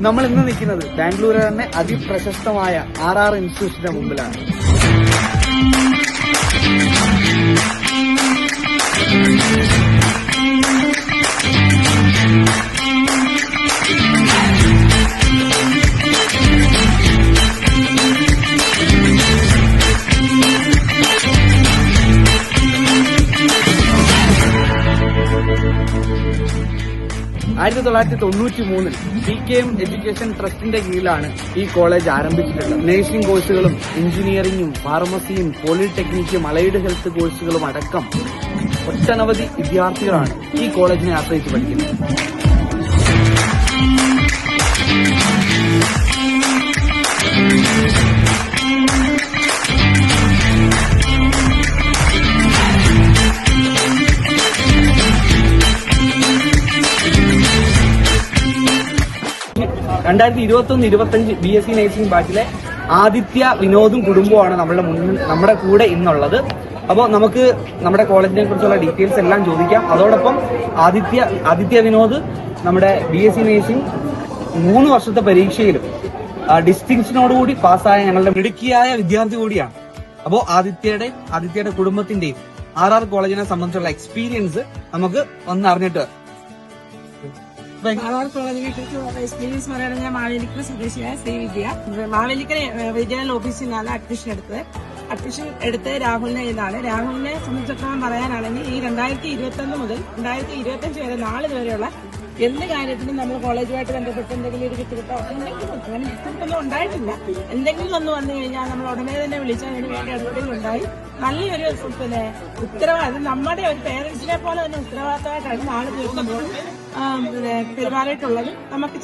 നമ്മൾ ഇന്ന് നിൽക്കുന്നത് ബാംഗ്ലൂരിലെ തന്നെ അതിപ്രശസ്തമായ RR ഇൻസ്റ്റിറ്റ്യൂഷന്റെ മുമ്പിലാണ്. ആയിരത്തി 1993 PKM എഡ്യൂക്കേഷൻ ട്രസ്റ്റിന്റെ കീഴിലാണ് ഈ കോളേജ് ആരംഭിച്ചിട്ടുള്ളത്. നഴ്സിംഗ് കോഴ്സുകളും എഞ്ചിനീയറിംഗും ഫാർമസിയും പോളിടെക്നിക്കും അലൈഡ് ഹെൽത്ത് കോഴ്സുകളും അടക്കം ഒട്ടനവധി വിദ്യാർത്ഥികളാണ് ഈ കോളേജിനെ ആശ്രയിച്ച് പഠിക്കുന്നത്. രണ്ടായിരത്തി 21-25 BSc നഴ്സിംഗ് ബാച്ചിലെ ആദിത്യ വിനോദും കുടുംബവുമാണ് നമ്മുടെ കൂടെ ഇന്നുള്ളത്. അപ്പോൾ നമുക്ക് നമ്മുടെ കോളേജിനെ കുറിച്ചുള്ള ഡീറ്റെയിൽസ് എല്ലാം ചോദിക്കാം. അതോടൊപ്പം ആദിത്യ വിനോദ് നമ്മുടെ BSc നഴ്സിംഗ് 3 വർഷത്തെ പരീക്ഷയിലും ഡിസ്റ്റിങ്ഷനോടുകൂടി പാസ്സായ ഞങ്ങളുടെ മിടുക്കിയായ വിദ്യാർത്ഥി കൂടിയാണ്. അപ്പോൾ ആദിത്യയുടെ കുടുംബത്തിന്റെയും RR കോളേജിനെ സംബന്ധിച്ചുള്ള എക്സ്പീരിയൻസ് നമുക്ക് ഒന്ന് അറിഞ്ഞിട്ട് RR കോളേജിനെ കുറിച്ച് എക്സ്പീരിയൻസ് പറയുകയാണെങ്കിൽ ഞാൻ മാവേലിക്കര സ്വദേശിയായ ശ്രീവിദ്യ. മാവേലിക്കര റീജിയണൽ ഓഫീസിൽ നിന്നാണ് അഡ്മിഷൻ എടുത്ത് രാഹുലിനെ ഇതാണ്. രാഹുലിനെ സംബന്ധിച്ചിടത്തോളം പറയാനാണെങ്കിൽ ഈ 2021 മുതൽ 2025 വരെ 4 വരെയുള്ള എന്ത് കാര്യത്തിനും നമ്മൾ കോളേജുമായിട്ട് ബന്ധപ്പെട്ട് എന്തെങ്കിലും ഒരു ബുദ്ധിമുട്ടോ എന്തെങ്കിലും അങ്ങനെ ബുദ്ധിമുട്ടൊന്നും ഉണ്ടായിട്ടില്ല. എന്തെങ്കിലും ഒന്ന് വന്നു കഴിഞ്ഞാൽ നമ്മൾ ഉടനെ തന്നെ വിളിച്ചാൽ അതിന് വേണ്ടി അടുത്തെങ്കിലും ഉണ്ടായി നല്ലൊരു ഉത്തരവാദിത്തം നമ്മുടെ ഒരു പേരൻസിനെ പോലെ തന്നെ ഉത്തരവാദിത്തമായിട്ടാണ് 4 ദിവസം പെരുമാറിയിട്ടുള്ളത്. നമുക്ക്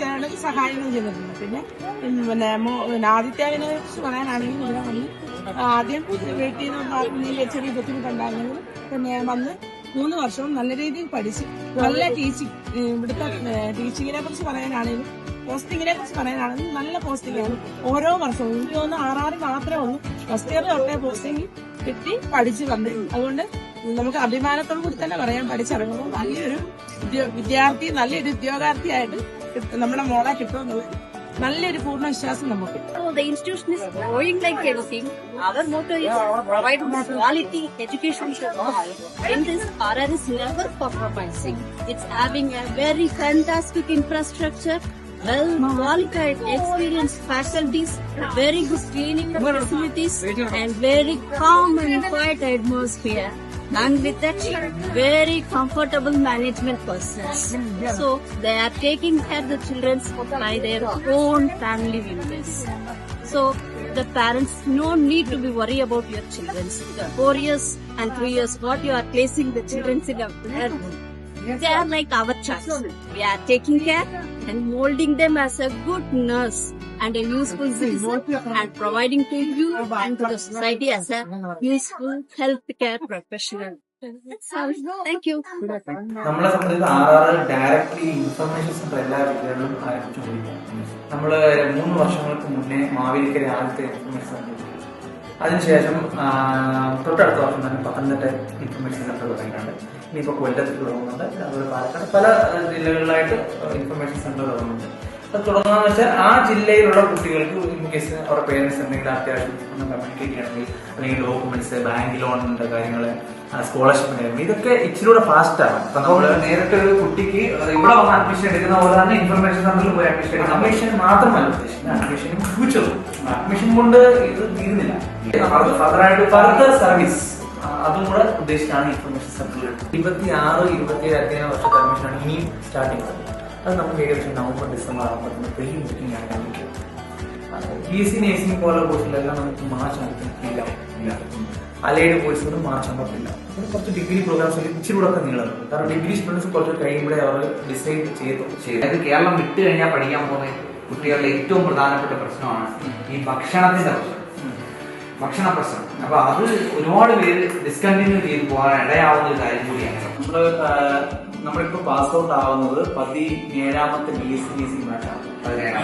സഹായങ്ങൾ ചെയ്തിട്ടുണ്ട്. പിന്നെ ആദിത്യവിനെ കുറിച്ച് പറയാനാണെങ്കിൽ ഇവിടെ വന്ന് ആദ്യം വീട്ടിൽ നിന്ന് ചെറിയ ബുദ്ധിമുട്ടുണ്ടായിരുന്നെങ്കിലും പിന്നെ വന്ന് 3 വർഷവും നല്ല രീതിയിൽ പഠിച്ച് നല്ല ടീച്ചിങ്, ഇവിടുത്തെ ടീച്ചിങ്ങിനെ കുറിച്ച് പറയാനാണെങ്കിലും പോസ്റ്റിങ്ങിനെ കുറിച്ച് പറയാനാണെങ്കിലും നല്ല പോസ്റ്റിംഗാണ്. ഓരോ വർഷവും എനിക്ക് തോന്നുന്നു RR മാത്രമേ ഉള്ളൂ ഫസ്റ്റ് ഇയർ തൊട്ടേ പോസ്റ്റിംഗ് കിട്ടി പഠിച്ച് വന്നു. അതുകൊണ്ട് നമുക്ക് അഭിമാനത്തോടു കൂടി തന്നെ പറയാൻ പഠിച്ചിറങ്ങുമ്പോൾ നല്ലൊരു വിദ്യാർത്ഥി, നല്ലൊരു ഉദ്യോഗാർത്ഥിയായിട്ട് നമ്മുടെ മോളെ കിട്ടുമെന്നുള്ളത് നല്ലൊരു പൂർണ്ണ വിശ്വാസം നമുക്ക്. The institution is growing like anything. Our motto is provide quality education to all. In this, RR is never compromising. It's having a very fantastic infrastructure, well qualified, experienced faculties, very good cleaning facilities, and very calm and quiet atmosphere. And with that, very comfortable management persons. So they are taking care of the children by their own family members. So the parents no need to be worried about your children. The 4 years and 3 years, what you are placing the children in, they are like our child. We are taking care and molding them as a good nurse and a useful citizen and providing to you and to the society as a useful healthcare professional. Thank you. നമ്മളെ സംബന്ധിച്ച് RR directly information centre എല്ലാ ജില്ലകളിലും ആരംഭിച്ചുകൊണ്ടിരിക്കുകയാണ്. നമ്മള് 3 വർഷങ്ങൾക്ക് മുന്നേ മാവേലിക്കര ആദ്യത്തെ information centre, അതിനുശേഷം തൊട്ടടുത്ത വർഷം തന്നെ പത്തനംതിട്ട ഇൻഫർമേഷൻ സെന്റർ തുടങ്ങിയിട്ടുണ്ട്. ഇനിയിപ്പോൾ കൊല്ലത്തിൽ തുടങ്ങുന്നുണ്ട്, അതുപോലെ പാലക്കാട് പല ജില്ലകളിലായിട്ട് ഇൻഫർമേഷൻ സെന്റർ തുടങ്ങുന്നുണ്ട്. അത് തുടങ്ങാന്ന് വെച്ചാൽ ആ ജില്ലയിലുള്ള കുട്ടികൾക്ക് ഇൻ കേസ് അവരുടെ പേരൻസ് എന്തെങ്കിലും അത്യാവശ്യം ഒന്ന് കമ്മ്യൂണിക്കേറ്റ് ചെയ്യണമെങ്കിൽ, അല്ലെങ്കിൽ ഡോക്യുമെന്റ്സ്, ബാങ്ക് ലോണിന്റെ കാര്യങ്ങള്, സ്കോളർഷിപ്പിന്റെ കാര്യങ്ങൾ, ഇതൊക്കെ ഇച്ചിരി ഫാസ്റ്റാണ്. നമ്മള് നേരിട്ട് ഒരു കുട്ടിക്ക് ഇവിടെ വന്ന് അഡ്മിഷൻ എടുക്കുന്ന പോലെ തന്നെ ഇൻഫർമേഷൻ സെന്ററിൽ പോയി അഡ്മിഷൻ എടുക്കും. അഡ്മിഷൻ മാത്രമല്ല ഉദ്ദേശിക്കുന്നത്, അഡ്മിഷനും ഫ്യൂച്ചറും. അഡ്മിഷൻ കൊണ്ട് ഇത് തീരുന്നില്ല, ഫർദർ സർവീസ് അതും കൂടെ ഉദ്ദേശിച്ചാണ് ഇൻഫർമേഷൻ സെന്ററിൽ 26-27 വർഷത്തെ അഡ്മിഷനാണ് ഇനിയും സ്റ്റാർട്ട് ചെയ്യുന്നത്. അത് നമുക്ക് ഏകദേശം November-December ആകുമ്പോഴത്തേന് പ്രീ ബുക്കിംഗ് ആയിട്ട് ആരംഭിക്കും. BSc നഴ്സിംഗ് പോലെ കോഴ്സിലെല്ലാം നമുക്ക് മാർച്ച് ആകുമ്പോഴത്തേക്കില്ല, അലൈഡ് കോഴ്സുകൾ മാർച്ച് ആകുമ്പോഴില്ല. കുറച്ച് ഡിഗ്രി പ്രോഗ്രാംസ് ഇച്ചിരി കൂടെ ഒക്കെ നീളുന്നുണ്ട്. കാരണം ഡിഗ്രി സ്റ്റുഡൻസ് കുറച്ച് കഴിയുമ്പോഴേ അവർ ഡിസൈഡ് ചെയ്തു. അതായത് കേരളം വിട്ട് കഴിഞ്ഞാൽ പഠിക്കാൻ പോകുന്ന കുട്ടികളുടെ ഏറ്റവും പ്രധാനപ്പെട്ട പ്രശ്നമാണ് ഈ ഭക്ഷണത്തിന്റെ പ്രശ്നം. അപ്പൊ അത് ഒരുപാട് പേര് ഡിസ്കണ്ടിന്യൂ ചെയ്ത് പോകാൻ ഇടയാവുന്ന ഒരു കാര്യം കൂടിയാണ്. നമ്മളിപ്പോ പാസ് ഔട്ട് ആവുന്നത് 17ാമത്തെ BSc നഴ്സിംഗ് ബാച്ചാണ്,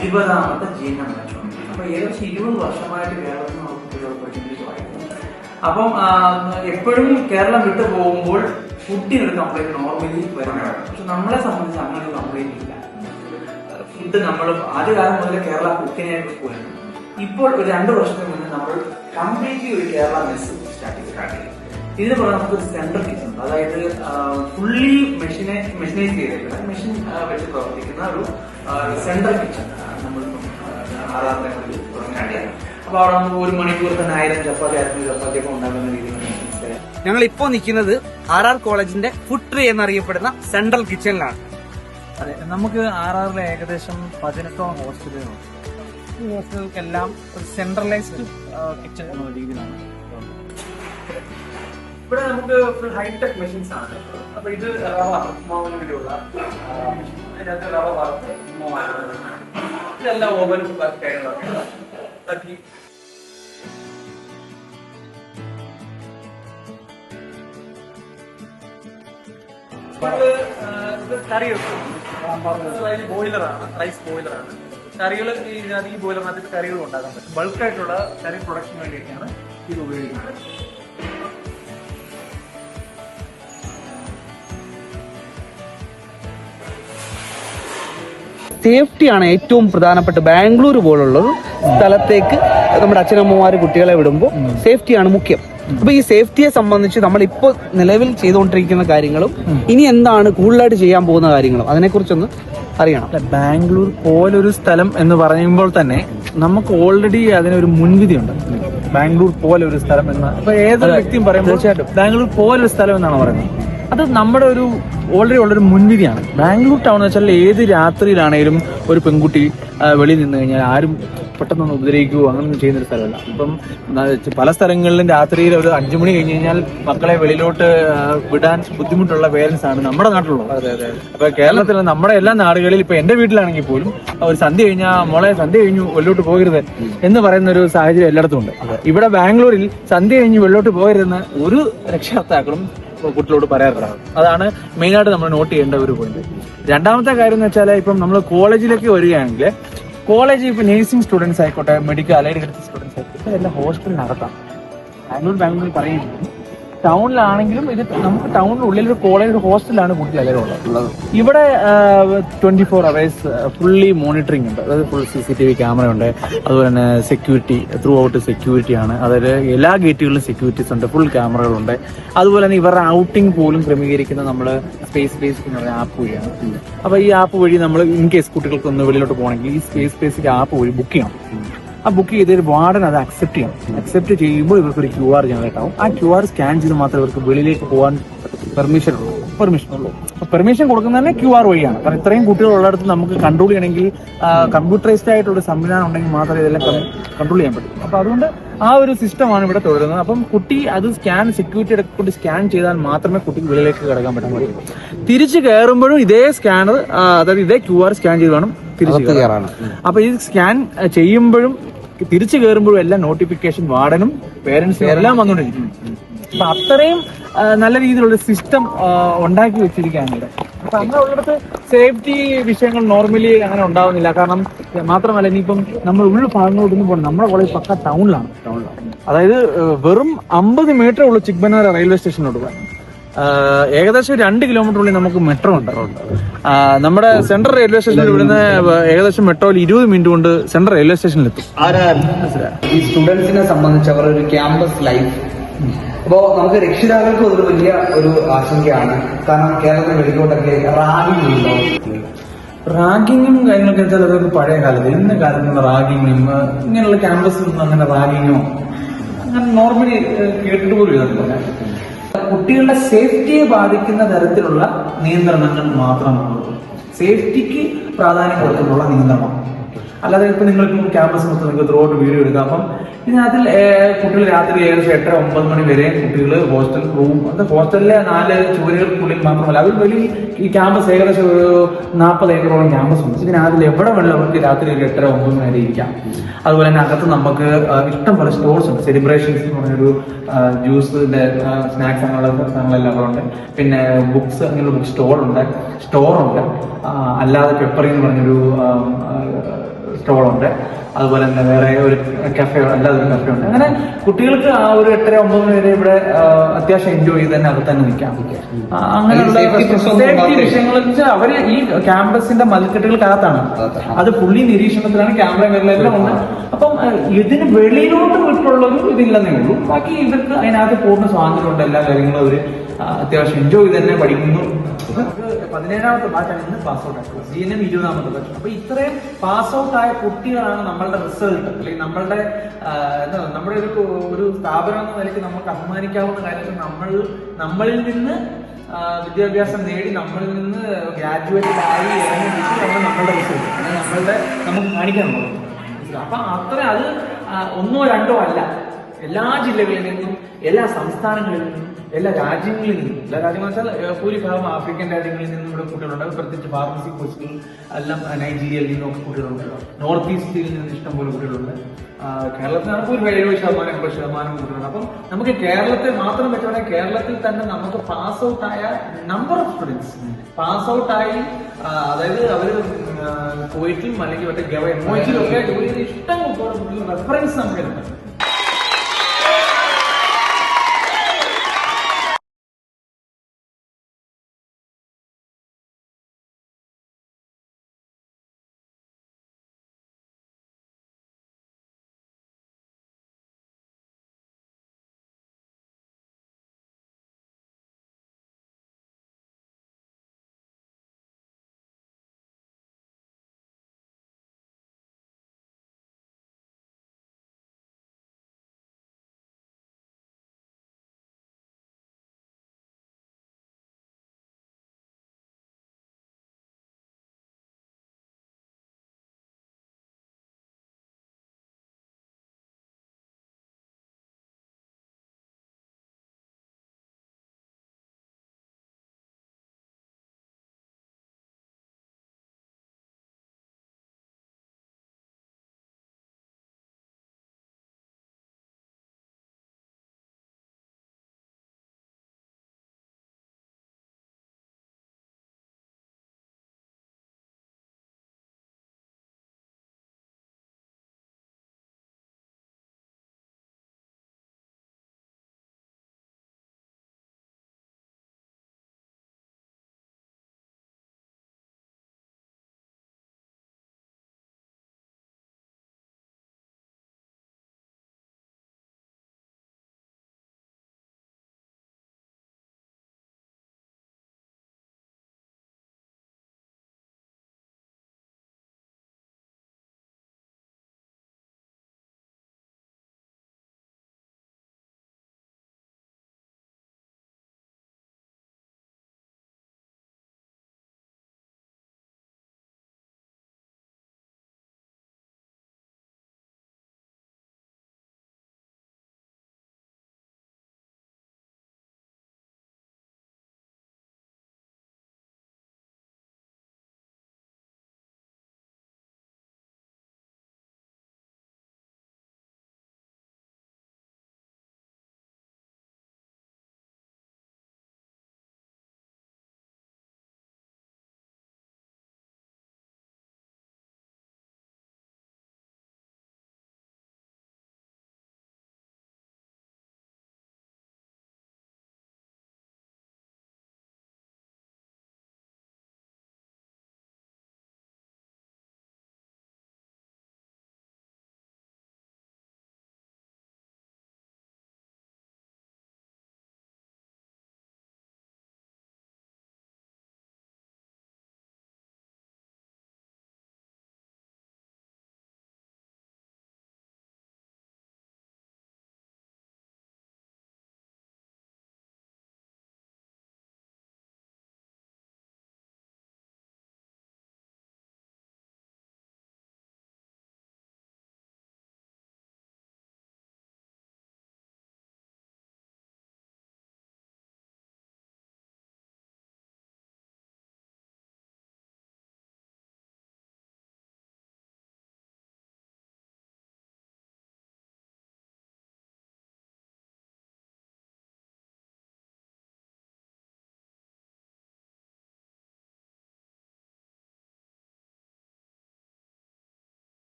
20ാമത്തെ GNM ബാച്ചാണ്. അപ്പൊ ഏകദേശം 20 വർഷമായിട്ട് കേരളത്തിൽ നിന്ന് കുട്ടികൾ പഠിച്ചിരിക്കുമായിരുന്നു. അപ്പം എപ്പോഴും കേരളം വിട്ടു പോകുമ്പോൾ ഫുഡിനൊരു കംപ്ലൈന്റ് നോർമലി വരുന്നതാണ്. പക്ഷെ നമ്മളെ സംബന്ധിച്ച് അങ്ങനെ ഒരു കംപ്ലൈന്റ് ഇല്ല. ഫുഡ് നമ്മൾ ആദ്യകാലം മുതൽ കേരള കുക്കിനായിട്ട് പോയിരുന്നു. ഇപ്പോൾ ഒരു 2 വർഷത്തിന് മുന്നേ നമ്മൾ കംപ്ലീറ്റ്ലി ഒരു കേരള മെസ് സ്റ്റാർട്ട് ചെയ്തു. ഇതിന് പുറമെ നമുക്കൊരു സെൻട്രൽ കിച്ചൺ ഉണ്ട്. അതായത് ഫുള്ളി മെഷീനൈസ് ചെയ്തിട്ടുള്ള മെഷീൻ വെച്ച് പ്രവർത്തിക്കുന്ന ഒരു സെൻട്രൽ കിച്ചൺ നമ്മളിപ്പം ആറാമത്തെ തുടങ്ങാണ്ടിയാണ്. അപ്പൊ അവിടെ നമുക്ക് 1 മണിക്കൂർ തന്നെ 1000 ചപ്പാത്തി 1000 ചപ്പാത്തിയൊക്കെ ഉണ്ടാക്കുന്ന രീതിയിലാണ്. ഞങ്ങൾ ഇപ്പോൾ നിൽക്കുന്നത് RR കോളേജിന്റെ ഫുഡ് ട്രീ എന്നറിയപ്പെടുന്ന സെൻട്രൽ കിച്ചണിലാണ്. അതെ, നമുക്ക് RRലെ ഏകദേശം 18ഓളം ഹോസ്റ്റലുകളുണ്ട്. ഈ ഹോസ്റ്റലുകൾക്കെല്ലാം ഒരു സെൻട്രലൈസ്ഡ് കിച്ചൺ എന്ന രീതിയിലാണ്. ഇവിടെ നമുക്ക് ഫുൾ ഹൈടെക് മെഷീൻസ് ആണ്. അപ്പൊ ഇത് റവ ഉപ്പുമാവിന് വേണ്ടിയുള്ള അതിനകത്ത് റവ വറുത്ത് ഇതെല്ലാം ഓവൻ കാര്യങ്ങളൊക്കെ. ഇത് കറി വെക്കും. ബോയിലറാണ്, റൈസ് ബോയിലറാണ്. കറികൾ ഈ ബോയിലറിനകത്ത് കറികൾ ഉണ്ടാക്കാൻ പറ്റും. ബൾക്കായിട്ടുള്ള കറി പ്രൊഡക്ഷന് വേണ്ടിയിട്ടാണ് ഇത് ഉപയോഗിക്കുന്നത്. സേഫ്റ്റിയാണ് ഏറ്റവും പ്രധാനപ്പെട്ട. ബാംഗ്ലൂർ പോലുള്ളൊരു സ്ഥലത്തേക്ക് നമ്മുടെ അച്ഛനമ്മമാര് കുട്ടികളെ വിടുമ്പോൾ സേഫ്റ്റിയാണ് മുഖ്യം. അപ്പൊ ഈ സേഫ്റ്റിയെ സംബന്ധിച്ച് നമ്മൾ ഇപ്പോൾ നിലവിൽ ചെയ്തുകൊണ്ടിരിക്കുന്ന കാര്യങ്ങളും ഇനി എന്താണ് കൂടുതലായിട്ട് ചെയ്യാൻ പോകുന്ന കാര്യങ്ങളും അതിനെക്കുറിച്ചൊന്ന് അറിയണം. ബാംഗ്ലൂർ പോലൊരു സ്ഥലം എന്ന് പറയുമ്പോൾ തന്നെ നമുക്ക് ഓൾറെഡി അതിനൊരു മുൻവിധിയുണ്ട്. ബാംഗ്ലൂർ പോലെ ഒരു സ്ഥലം എന്ന് ഇപ്പൊ ഏതൊരു വ്യക്തിയും പറയുമ്പോൾ തീർച്ചയായിട്ടും ബാംഗ്ലൂർ പോലൊരു സ്ഥലം എന്നാണ് പറയുന്നത്. അത് നമ്മുടെ ഒരു ഓൾറെഡി ഉള്ളൊരു മുൻവിധിയാണ്. ബാംഗ്ലൂർ ടൗൺ എന്ന് വെച്ചാൽ ഏത് രാത്രിയിലാണെങ്കിലും ഒരു പെൺകുട്ടി വെളിയിൽ നിന്ന് കഴിഞ്ഞാൽ ആരും പെട്ടെന്നൊന്ന് ഉപദ്രവിക്കുകയോ അങ്ങനൊന്നും ചെയ്യുന്നൊരു സ്ഥലമല്ല. ഇപ്പം പല സ്ഥലങ്ങളിലും രാത്രിയിൽ ഒരു 5 മണി കഴിഞ്ഞ് കഴിഞ്ഞാൽ മക്കളെ വെളിയിലോട്ട് വിടാൻ ബുദ്ധിമുട്ടുള്ള പേരൻസ് ആണ് നമ്മുടെ നാട്ടിലുള്ളത്. അപ്പൊ കേരളത്തിൽ നമ്മുടെ എല്ലാ നാടുകളിൽ ഇപ്പൊ എന്റെ വീട്ടിലാണെങ്കിൽ പോലും ഒരു സന്ധ്യ കഴിഞ്ഞാൽ മോളെ സന്ധ്യ കഴിഞ്ഞു വെള്ളോട്ട് പോകരുത് എന്ന് പറയുന്ന ഒരു സാഹചര്യം എല്ലായിടത്തും ഉണ്ട്. ഇവിടെ ബാംഗ്ലൂരിൽ സന്ധ്യ കഴിഞ്ഞ് വെള്ളോട്ട് പോകരുതെന്ന് ഒരു രക്ഷകർത്താക്കളും കുട്ടികളോട് പറയാറില്ല. അതാണ് മെയിനായിട്ട് നമ്മൾ നോട്ട് ചെയ്യേണ്ട ഒരു പോയിന്റ്. രണ്ടാമത്തെ കാര്യം എന്ന് വെച്ചാൽ ഇപ്പം നമ്മൾ കോളേജിലേക്ക് വരികയാണെങ്കിൽ കോളേജ് ഇപ്പൊ നഴ്സിംഗ് സ്റ്റുഡൻസ് ആയിക്കോട്ടെ, മെഡിക്കൽ അലൈഡ് ഹെൽത്ത് സ്റ്റുഡൻസ് ആയിക്കോട്ടെ, എല്ലാം ഹോസ്റ്റലിനകത്താണ്. ബാംഗ്ലൂരിൽ പറയുന്നത് ടൗണിലാണെങ്കിലും ഇത് നമുക്ക് ടൗണിനുള്ളിൽ ഒരു കോളേജ് ഒരു ഹോസ്റ്റലാണ് കുട്ടികളെല്ലാം ഉള്ളത്. ഇവിടെ 24 hours ഫുള്ളി മോണിറ്ററിംഗ് ഉണ്ട്. അതായത് ഫുൾ CCTV ക്യാമറ ഉണ്ട്. അതുപോലെ തന്നെ സെക്യൂരിറ്റി ത്രൂ ഔട്ട് സെക്യൂരിറ്റി ആണ്. അതായത് എല്ലാ ഗേറ്റുകളിലും സെക്യൂരിറ്റീസ് ഉണ്ട്, ഫുൾ ക്യാമറകളുണ്ട്. അതുപോലെ തന്നെ ഇവരുടെ ഔട്ടിംഗ് പോലും ക്രമീകരിക്കുന്ന നമ്മൾ സ്പേസ് എന്ന് പറയുന്ന ആപ്പ് വഴിയാണ്. അപ്പൊ ഈ ആപ്പ് വഴി നമ്മൾ ഇൻ കേസ് കുട്ടികൾക്ക് ഒന്ന് വെളിയിലോട്ട് പോകണമെങ്കിൽ ഈ സ്പേസിന്റെ ആപ്പ് വഴി ബുക്ക് ചെയ്യണം. ആ ബുക്ക് ചെയ്തൊരു വാർഡൻ അത് അക്സെപ്റ്റ് ചെയ്യണം. അക്സെപ്റ്റ് ചെയ്യുമ്പോൾ ഇവർക്ക് ഒരു QR ജനറേറ്റ് ആവും. ആ QR സ്കാൻ ചെയ്ത് മാത്രമേ ഇവർക്ക് വെളിയിലേക്ക് പോകാൻ പെർമിഷൻ ഉള്ളൂ. പെർമിഷൻ കൊടുക്കുന്നത് തന്നെ QR വഴിയാണ്. കാരണം ഇത്രയും കുട്ടികൾ ഉള്ളിടത്ത് നമുക്ക് കൺട്രോൾ ചെയ്യണമെങ്കിൽ കമ്പ്യൂട്ടറൈസ്ഡ് ആയിട്ടുള്ള സംവിധാനം ഉണ്ടെങ്കിൽ മാത്രമേ ഇതെല്ലാം കൺട്രോൾ ചെയ്യാൻ പറ്റും. അപ്പൊ അതുകൊണ്ട് ആ ഒരു സിസ്റ്റമാണ് ഇവിടെ തുടരുന്നത്. അപ്പം കുട്ടി അത് സെക്യൂരിറ്റിയുടെ കൊണ്ട് സ്കാൻ ചെയ്താൽ മാത്രമേ കുട്ടിക്ക് വെളിയിലേക്ക് കിടക്കാൻ പറ്റുള്ളൂ. തിരിച്ചു കയറുമ്പോഴും ഇതേ സ്കാനർ, അതായത് ഇതേ QR സ്കാൻ ചെയ്ത് വേണം തിരിച്ചു കയറാൻ. അപ്പൊ ഈ സ്കാൻ ചെയ്യുമ്പോഴും തിരിച്ചു കയറുമ്പോഴും എല്ലാം നോട്ടിഫിക്കേഷൻ വാർഡനും പേരൻസിനും എല്ലാം വന്നുകൊണ്ടിരിക്കും. അപ്പൊ അത്രയും നല്ല രീതിയിലുള്ള സിസ്റ്റം ഉണ്ടാക്കി വെച്ചിരിക്കുകയാണ്. അപ്പൊ അങ്ങനെ ഉള്ളിടത്ത് സേഫ്റ്റി വിഷയങ്ങൾ നോർമലി അങ്ങനെ ഉണ്ടാവുന്നില്ല. കാരണം മാത്രമല്ല ഇനിയിപ്പം നമ്മൾ ഉള്ള ഭാഗങ്ങളോടൊന്നും പോകണം. നമ്മുടെ കോളേജ് പക്ക ടൗണിലാണ്. അതായത് വെറും 50 മീറ്റർ ഉള്ളു ചിക്ബനാര റെയിൽവേ സ്റ്റേഷനിലോട്ട് പോകാൻ. ഏകദേശം 2 കിലോമീറ്ററുള്ളിൽ നമുക്ക് മെട്രോ ഉണ്ട്. നമ്മുടെ സെൻട്രൽ റെയിൽവേ സ്റ്റേഷനിൽ ഇവിടുന്ന് ഏകദേശം മെട്രോയിൽ 20 മിനിറ്റ് കൊണ്ട് സെൻട്രൽ റെയിൽവേ സ്റ്റേഷനിൽ എത്തും. ഈ സ്റ്റുഡൻസിനെ സംബന്ധിച്ച് അവർ ഒരു ക്യാമ്പസ് ലൈഫ്, അപ്പോ നമുക്ക് രക്ഷിതാക്കൾക്ക് അതൊരു വലിയ ഒരു ആശങ്കയാണ്. കാരണം കേരളത്തിൽ വെളിക്കോട്ടൊക്കെ റാഗിങ്ങും കാര്യങ്ങളൊക്കെ വെച്ചാൽ അതൊരു പഴയ കാലത്ത്, ഇന്ന കാലത്ത് റാഗിങ്ങും ഇങ്ങനെയുള്ള ക്യാമ്പസിൽ നിന്ന് അങ്ങനെ റാഗിങ്ങോ അങ്ങനെ നോർമലി കേട്ടിട്ട് പോലും ഇല്ല. കുട്ടികളുടെ സേഫ്റ്റിയെ ബാധിക്കുന്ന തരത്തിലുള്ള നിയന്ത്രണങ്ങൾ മാത്രമാണ്. സേഫ്റ്റിക്ക് പ്രാധാന്യം കൊടുത്തിട്ടുള്ള നിയന്ത്രണം. അല്ലാതെ ഇപ്പൊ നിങ്ങളിപ്പം ക്യാമ്പസ് മൊത്തം നിങ്ങൾക്ക് ത്രൂ ഔട്ട് വീഡിയോ എടുക്കാം. അപ്പം ഇതിനകത്തിൽ കുട്ടികൾ രാത്രി ഏകദേശം 8-9 മണി വരെ കുട്ടികൾ ഹോസ്റ്റൽ റൂം, അത് ഹോസ്റ്റലിലെ 4 ചുവരുകൾക്കുള്ളിൽ മാത്രമല്ല, അവർ വലിയ ഈ ക്യാമ്പസ് ഏകദേശം ഒരു 40 ഏക്കറോളം ക്യാമ്പസ് ഉണ്ട്. ഇതിനകത്തിൽ എവിടെ വേണം അവർക്ക് രാത്രി 8-9 മണി വരെ ഇരിക്കാം. അതുപോലെ തന്നെ അകത്ത് നമുക്ക് ഇഷ്ടം പോലെ സ്റ്റോർസ് ഉണ്ട്. സെലിബ്രേഷൻസ് എന്ന് പറഞ്ഞൊരു ജ്യൂസിന്റെ സ്നാക്സ് അങ്ങനെയുള്ള സാധനങ്ങളെല്ലാം അവിടെ ഉണ്ട്. പിന്നെ ബുക്സ് അങ്ങനെയുള്ള ബുക്ക് സ്റ്റോറുണ്ട്. അല്ലാതെ പെപ്പറി എന്ന് പറഞ്ഞൊരു സ്റ്റോളുണ്ട്. അതുപോലെ തന്നെ വേറെ ഒരു കഫേ, അല്ലാതെ ഒരു കഫേ ഉണ്ട്. അങ്ങനെ കുട്ടികൾക്ക് ആ ഒരു 8-9 വരെ ഇവിടെ അത്യാവശ്യം എൻജോയ് ചെയ്ത് തന്നെ അവിടെ തന്നെ നിൽക്കാം. അങ്ങനെയുള്ള സേഫ്റ്റി വിഷയങ്ങൾ വെച്ചാൽ അവര് ഈ ക്യാമ്പസിന്റെ മതിൽക്കെട്ടുകൾക്കകത്താണ്, അത് ഫുള്ളി നിരീക്ഷണത്തിലാണ്, ക്യാമറകളെല്ലാം ഉണ്ട്. അപ്പം ഇതിന് വെളിയിലോട്ട് വിട്ടുള്ളൊരു ഇതില്ലെന്നേ ഉള്ളൂ. ബാക്കി ഇവർക്ക് അതിനകത്ത് പൂർണ്ണ സ്വാതന്ത്ര്യമുണ്ട്. എല്ലാ കാര്യങ്ങളും അവര് അത്യാവശ്യം എൻജോയ് ചെയ്ത് തന്നെ പഠിക്കുന്നു. 17ാമത്തെ ബാച്ചാണ് ഇന്ന് പാസ് ഔട്ട് ആയിട്ടുള്ളത്. GNM 20ാമത്തെ ബാച്ച്. അപ്പൊ ഇത്രയും പാസ് ഔട്ട് ആയ കുട്ടികളാണ് നമ്മളുടെ റിസൾട്ട്, അല്ലെങ്കിൽ നമ്മളുടെ നമ്മുടെ ഒരു സ്ഥാപനം എന്ന നിലയ്ക്ക് നമുക്ക് അഭിമാനിക്കാവുന്ന കാര്യത്തിൽ നമ്മളിൽ നിന്ന് വിദ്യാഭ്യാസം നേടി നമ്മളിൽ നിന്ന് ഗ്രാജുവേറ്റ് ആയി നമ്മളുടെ റിസൾട്ട് നമുക്ക് കാണിക്കാനുള്ളത്. അപ്പൊ അത്ര അത് 1 or 2 അല്ല, എല്ലാ ജില്ലകളിൽ നിന്നും, എല്ലാ സംസ്ഥാനങ്ങളിൽ നിന്നും, എല്ലാ രാജ്യങ്ങളിൽ നിന്നും. എല്ലാ രാജ്യങ്ങൾ വെച്ചാൽ ഭൂരിഭാഗം ആഫ്രിക്കൻ രാജ്യങ്ങളിൽ നിന്നും ഇവിടെ കുട്ടികളുണ്ട്. പ്രത്യേകിച്ച് ഫാർമസി കോഴ്സുകൾ എല്ലാം നൈജീരിയയിൽ നിന്നൊക്കെ കുട്ടികളുണ്ട്. നോർത്ത് ഈസ്റ്റിൽ നിന്ന് ഇഷ്ടംപോലെ കുട്ടികളുണ്ട്. കേരളത്തിലാണ് ഭൂരിഭാഗം 70-80% കുട്ടികളുണ്ട്. അപ്പം നമുക്ക് കേരളത്തെ മാത്രം വെച്ചാൽ കേരളത്തിൽ തന്നെ നമുക്ക് പാസ് ഔട്ട് ആയ number of students pass out ആയി, അതായത് അവര് കുവൈറ്റിലും അല്ലെങ്കിൽ മറ്റേ MOH ഒക്കെ ഇഷ്ടം കുട്ടികൾ റെഫറൻസ് നമുക്ക്